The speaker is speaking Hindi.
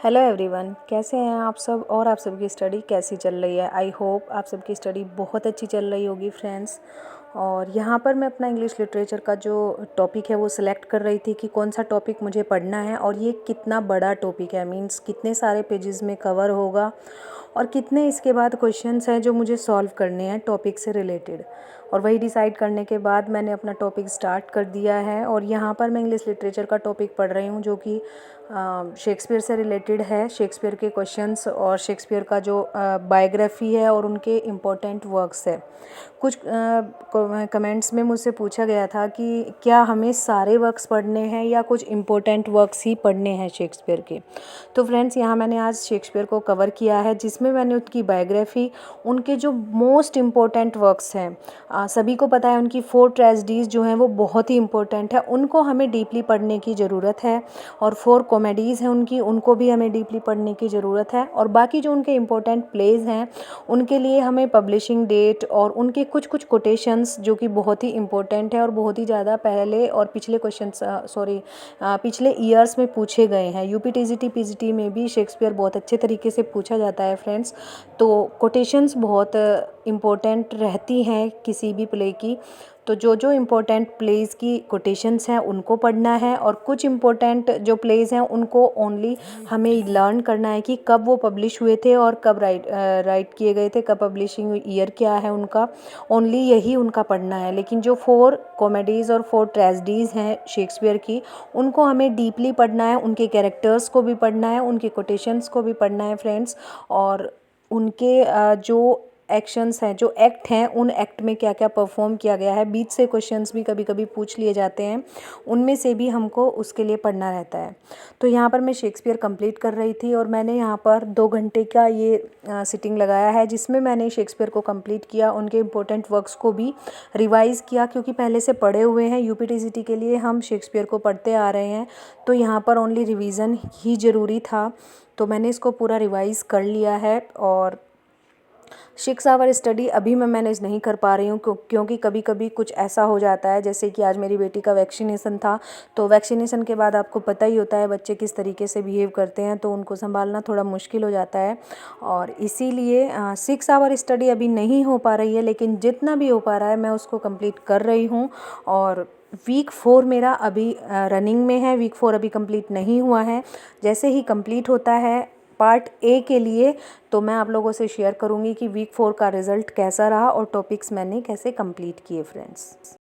हेलो एवरीवन, कैसे हैं आप सब और आप सबकी स्टडी कैसी चल रही है। आई होप आप सबकी स्टडी बहुत अच्छी चल रही होगी फ्रेंड्स। और यहाँ पर मैं अपना इंग्लिश लिटरेचर का जो टॉपिक है वो सिलेक्ट कर रही थी कि कौन सा टॉपिक मुझे पढ़ना है और ये कितना बड़ा टॉपिक है, मींस कितने सारे पेजेस में कवर होगा और कितने इसके बाद क्वेश्चंस हैं जो मुझे सॉल्व करने हैं टॉपिक से रिलेटेड। और वही डिसाइड करने के बाद मैंने अपना टॉपिक स्टार्ट कर दिया है। और यहाँ पर मैं इंग्लिश लिटरेचर का टॉपिक पढ़ रही हूँ जो कि शेक्सपियर से रिलेटेड है। शेक्सपियर के क्वेश्चंस और शेक्सपियर का जो बायोग्राफी है और उनके इम्पोर्टेंट वर्क्स है। कुछ कमेंट्स में मुझसे पूछा गया था कि क्या हमें सारे वर्क्स पढ़ने हैं या कुछ इम्पोर्टेंट वर्क्स ही पढ़ने हैं शेक्सपियर के। तो फ्रेंड्स, यहाँ मैंने आज शेक्सपियर को कवर किया है जिसमें मैंने उनकी बायोग्राफी, उनके जो मोस्ट इम्पोर्टेंट वर्क्स हैं, सभी को पता है उनकी 4 ट्रेजेडीज़ जो हैं वो बहुत ही इम्पोर्टेंट है, उनको हमें डीपली पढ़ने की ज़रूरत है। और 4 कॉमेडीज़ हैं उनकी, उनको भी हमें डीपली पढ़ने की ज़रूरत है। और बाकी जो उनके इम्पोर्टेंट प्लेज हैं उनके लिए हमें पब्लिशिंग डेट और उनके कुछ कुछ कोटेशंस जो कि बहुत ही इम्पोर्टेंट है और बहुत ही ज़्यादा पहले और पिछले पिछले ईयर्स में पूछे गए हैं। यूपीटीजीटी पीजीटी में भी शेक्सपियर बहुत अच्छे तरीके से पूछा जाता है फ्रेंड्स। तो कोटेशंस बहुत इम्पोर्टेंट रहती हैं किसी भी प्ले की। तो जो जो इम्पोर्टेंट प्लेस की कोटेशंस हैं उनको पढ़ना है और कुछ इम्पोर्टेंट जो प्लेस हैं उनको ओनली हमें लर्न करना है कि कब वो पब्लिश हुए थे और कब राइट किए गए थे, कब पब्लिशिंग ईयर क्या है उनका, ओनली यही उनका पढ़ना है। लेकिन जो 4 कॉमेडीज़ और 4 ट्रेजेडीज़ हैं शेक्सपियर की, उनको हमें डीपली पढ़ना है, उनके कैरेक्टर्स को भी पढ़ना है, उनके कोटेशंस को भी पढ़ना है फ्रेंड्स। और उनके जो एक्शंस हैं, जो एक्ट हैं, उन एक्ट में क्या क्या परफॉर्म किया गया है, बीच से क्वेश्चंस भी कभी कभी पूछ लिए जाते हैं, उनमें से भी हमको उसके लिए पढ़ना रहता है। तो यहाँ पर मैं शेक्सपियर कंप्लीट कर रही थी और मैंने यहाँ पर 2 घंटे का ये सिटिंग लगाया है जिसमें मैंने शेक्सपियर को कंप्लीट किया, उनके इम्पोर्टेंट वर्क्स को भी रिवाइज़ किया क्योंकि पहले से पढ़े हुए हैं। यूपीटीसीटी के लिए हम शेक्सपियर को पढ़ते आ रहे हैं तो यहाँ पर ओनली रिवीजन ही ज़रूरी था। तो मैंने इसको पूरा रिवाइज़ कर लिया है। और 6 आवर स्टडी अभी मैं मैनेज नहीं कर पा रही हूँ क्योंकि कभी कभी कुछ ऐसा हो जाता है, जैसे कि आज मेरी बेटी का वैक्सीनेशन था। तो वैक्सीनेशन के बाद आपको पता ही होता है बच्चे किस तरीके से बिहेव करते हैं, तो उनको संभालना थोड़ा मुश्किल हो जाता है। और इसीलिए 6 आवर स्टडी अभी नहीं हो पा रही है, लेकिन जितना भी हो पा रहा है मैं उसको कंप्लीट कर रही हूँ। और वीक 4 मेरा अभी रनिंग में है, वीक 4 अभी कंप्लीट नहीं हुआ है। जैसे ही कंप्लीट होता है पार्ट ए के लिए तो मैं आप लोगों से शेयर करूंगी कि वीक 4 का रिज़ल्ट कैसा रहा और टॉपिक्स मैंने कैसे कंप्लीट किए फ्रेंड्स।